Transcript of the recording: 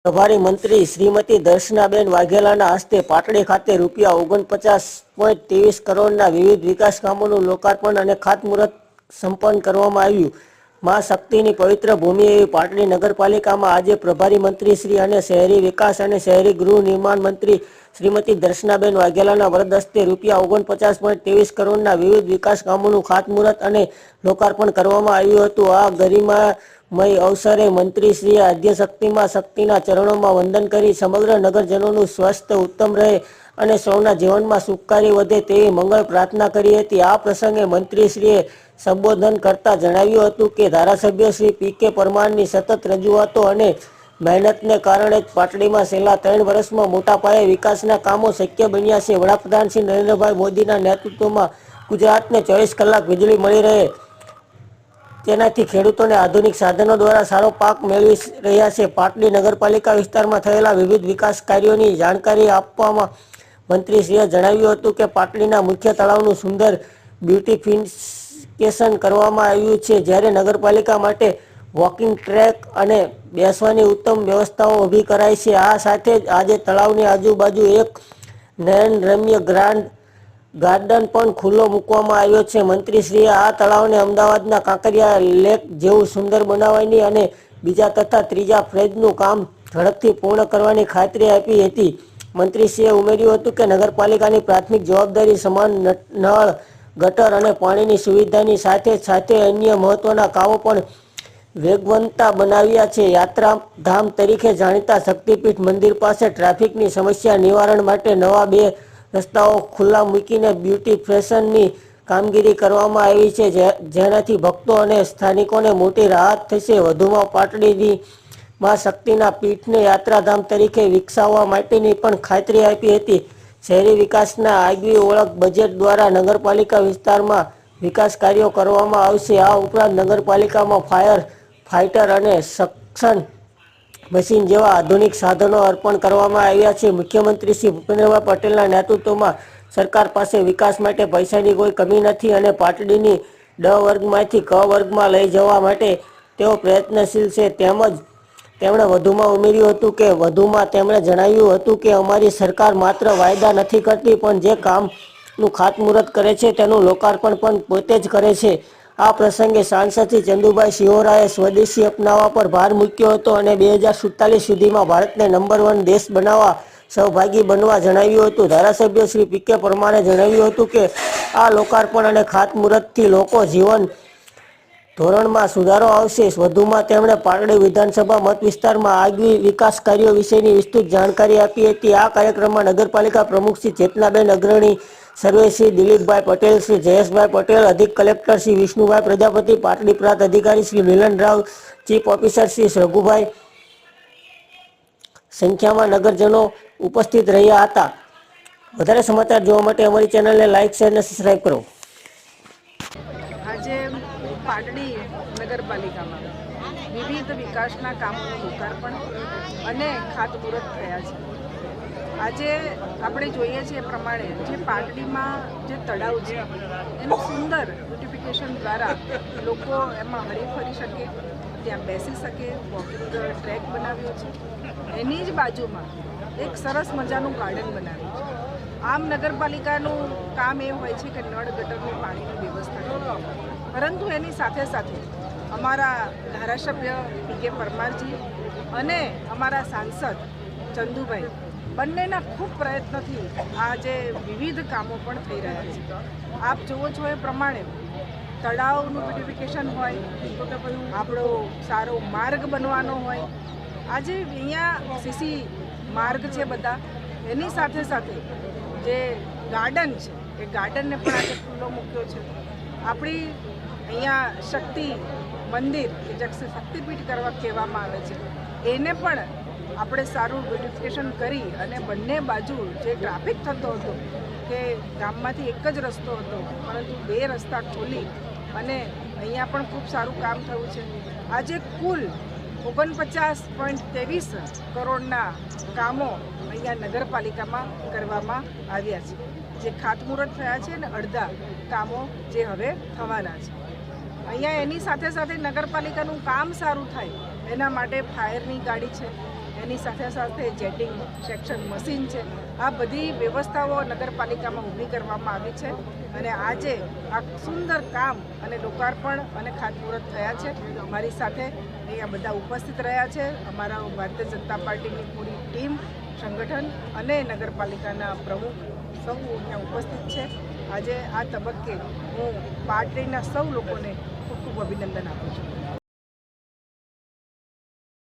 પ્રભારી મંત્રી શ્રીમતી દર્શનાબેન વાઘેલાના હસ્તે પાટડી ખાતે ₹49.23 કરોડના વિવિધ વિકાસ કામોનું લોકાર્પણ અને ખાતમુહૂર્ત સંપન્ન કરવામાં આવ્યું। મા શક્તિની પવિત્ર ભૂમિ એવી પાટડી નગરપાલિકામાં આજે પ્રભારી મંત્રી શ્રી અને શહેરી વિકાસ અને શહેરી ગૃહ નિર્માણ મંત્રી શ્રીમતી દર્શનાબેન વાઘેલાના વરદ હસ્તે ₹49.23 કરોડના વિવિધ વિકાસ કામોનું ખાતમુહૂર્ત અને લોકાર્પણ કરવામાં આવ્યું હતું। આ ગરિમામય અવસરે મંત્રીશ્રીએ આદ્યશક્તિમાં શક્તિના ચરણોમાં વંદન કરી સમગ્ર નગરજનોનું સ્વાસ્થ્ય ઉત્તમ રહે અને સૌના જીવનમાં સુખકારી વધે તેવી મંગળ પ્રાર્થના કરી હતી। આ પ્રસંગે મંત્રીશ્રીએ સંબોધન કરતા જણાવ્યું હતું કે ધારાસભ્ય શ્રી પી.કે. પરમારની સતત રજૂઆતો અને મહેનતને કારણે જ પાટડીમાં છેલ્લા 3 વર્ષમાં મોટા પાયે વિકાસના કામો શક્ય બન્યા છે। વડાપ્રધાન શ્રી નરેન્દ્રભાઈ મોદીના નેતૃત્વમાં ગુજરાતને 24 કલાક વીજળી મળી રહે તેનાથી ખેડૂતોને આધુનિક સાધનો દ્વારા સારો પાક મેળવી રહ્યા છે। પાટડી નગરપાલિકા વિસ્તારમાં થયેલા વિવિધ વિકાસ કાર્યોની જાણકારી આપવામાં મંત્રીશ્રીએ જણાવ્યું હતું કે પાટડીના મુખ્ય તળાવનું સુંદર બ્યુટિફિકેશન કરવામાં આવ્યું છે, જ્યારે નગરપાલિકા માટે વોકિંગ ટ્રેક અને બેસવાની ઉત્તમ વ્યવસ્થાઓ ઊભી કરાઈ છે। આ સાથે જ આજે તળાવની આજુબાજુ એક નયનરમ્ય ગાર્ડન પણ ખુલ્લો મૂકવામાં આવ્યો છે। મંત્રીશ્રીએ આ તળાવને અમદાવાદના કાંકરિયા લેક જેવું સુંદર બનાવવાની અને બીજા તથા ત્રીજા ફેઝનું કામ ઝડપથી પૂર્ણ કરવાની ખાતરી આપી હતી। મંત્રીશ્રીએ ઉમેર્યું હતું કે નગરપાલિકાની પ્રાથમિક જવાબદારી સમાન નળ, ગટર અને પાણીની સુવિધાની સાથે સાથે અન્ય મહત્વના કામો પણ વેગવંતા બનાવ્યા છે। યાત્રાધામ તરીકે જાણીતા શક્તિપીઠ મંદિર પાસે ટ્રાફિકની સમસ્યા નિવારણ માટે નવા 2 રસ્તાઓ ખુલ્લા મૂકીને બ્યુટિફિકેશનની કામગીરી કરવામાં આવી છે, જેનાથી ભક્તો અને સ્થાનિકોને મોટી રાહત થશે। વધુમાં પાટડીની મા શક્તિના પીઠને યાત્રાધામ તરીકે વિકસાવવા માટેની પણ ખાતરી આપી હતી। શહેરી વિકાસના આગવી ઓળખ બજેટ દ્વારા નગરપાલિકા વિસ્તારમાં વિકાસ કાર્યો કરવામાં આવશે। આ ઉપરાંત નગરપાલિકામાં ફાયર ફાઇટર અને સક્શન મશીન જેવા આધુનિક સાધનો અર્પણ કરવામાં આવ્યા છે। મુખ્યમંત્રી શ્રી ભૂપેન્દ્રભાઈ પટેલના નેતૃત્વમાં સરકાર પાસે વિકાસ માટે પૈસાની કોઈ કમી નથી અને પાટડીની ડ વર્ગમાંથી ક વર્ગમાં લઈ જવા માટે તેઓ પ્રયત્નશીલ છે। તેમણે વધુમાં ઉમેર્યું હતું કે તેમણે જણાવ્યું હતું કે અમારી સરકાર માત્ર વાયદા નથી કરતી, પણ જે કામનું ખાતમુહૂર્ત કરે છે તેનું લોકાર્પણ પણ પોતે જ કરે છે। આ પ્રસંગે સાંસદ શ્રી ચંદુભાઈ શિહોરાએ સ્વદેશી અપનાવવા પર ભાર મૂક્યો હતો અને 2047 સુધીમાં ભારતને નંબર 1 દેશ બનાવવા સહભાગી બનવા જણાવ્યું હતું। ધારાસભ્ય શ્રી પી.કે. પરમારે જણાવ્યું હતું કે આ લોકાર્પણ અને ખાતમુહૂર્તથી લોકો જીવન ધોરણમાં સુધારો આવશે। વધુમાં તેમણે પાટડી વિધાનસભા મત વિસ્તારમાં આગવી વિકાસ કાર્યો વિશેની વિસ્તૃત જાણકારી આપી હતી। આ કાર્યક્રમમાં નગરપાલિકા પ્રમુખ શ્રી ચેતનાબેન અગ્રણી, સર્વે શ્રી દિલીપભાઈ પટેલ, શ્રી જયેશભાઈ પટેલ, અધિક કલેક્ટર શ્રી વિષ્ણુભાઈ પ્રજાપતિ, પાટડી પ્રાંત અધિકારી શ્રી મિલન રાવ, ચીફ ઓફિસર શ્રી રઘુભાઈ સંખ્યામાં નગરજનો ઉપસ્થિત રહ્યા હતા। વધારે સમાચાર જોવા માટે અમારી ચેનલને લાઇક, શેર અને સબસ્ક્રાઇબ કરો। આજે પાટડી નગરપાલિકામાં વિવિધ વિકાસના કામોનું લોકાર્પણ અને ખાતમુહૂર્ત થયા છે। આજે આપણે જોઈએ છીએ એ પ્રમાણે જે પાટડીમાં જે તળાવ છે એનું સુંદર બ્યુટિફિકેશન દ્વારા લોકો એમાં હરી ફરી શકે, ત્યાં બેસી શકે, વોકિંગ ટ્રેક બનાવ્યો છે। એની જ બાજુમાં એક સરસ મજાનું ગાર્ડન બનાવ્યું છે। આમ નગરપાલિકાનું કામ એ હોય છે કે નળ ગટરની પાણીની વ્યવસ્થા કરવી, પરંતુ એની સાથે સાથે અમારા ધારાસભ્ય પી.કે. પરમારજી અને અમારા સાંસદ ચંદુભાઈ બંનેના ખૂબ પ્રયત્નથી આ જે વિવિધ કામો પણ થઈ રહ્યા છે। આપ જુઓ છો એ પ્રમાણે તળાવનું બ્યુટિફિકેશન હોય, આપણો સારો માર્ગ બનવાનો હોય, આજે અહીંયા સીસી માર્ગ છે બધા, એની સાથે સાથે જે ગાર્ડન છે એ ગાર્ડનને પણ આજે ખુલ્લો મૂક્યો છે। આપણી અહીંયા શક્તિ મંદિર કે જે શક્તિપીઠ કરવા કહેવામાં આવે છે એને પણ આપણે સારું બ્યુટિફિકેશન કરી અને બંને બાજુ જે ટ્રાફિક થતો હતો કે ગામમાંથી એક જ રસ્તો હતો, પરંતુ 2 રસ્તા ખોલી અને અહીંયા પણ ખૂબ સારું કામ થયું છે। આજે કુલ 49.23 કરોડના કામો અહીંયા નગરપાલિકામાં કરવામાં આવ્યા છે, જે ખાતમુહૂર્ત થયા છે અને અડધા કામો જે હવે થવાના છે। અહીંયા એની સાથે સાથે નગરપાલિકાનું કામ સારું થાય એના માટે ફાયરની ગાડી છે, એની સાથે સાથે જેટિંગ સેક્શન મશીન છે, આ બધી વ્યવસ્થાઓ નગરપાલિકામાં ઊભી કરવામાં આવી છે અને આજે આ સુંદર કામ અને લોકાર્પણ અને ખાતમુહૂર્ત થયા છે. મારી સાથે અહીંયા બધા ઉપસ્થિત રહ્યા છે. અમારા ભારતીય જનતા પાર્ટીની પૂરી ટીમ, સંગઠન અને નગરપાલિકાના પ્રમુખ સૌ અહીંયા ઉપસ્થિત છે. આજે આ તબક્કે હું પાર્ટીના સૌ લોકોને ખૂબ ખૂબ અભિનંદન આપું છું.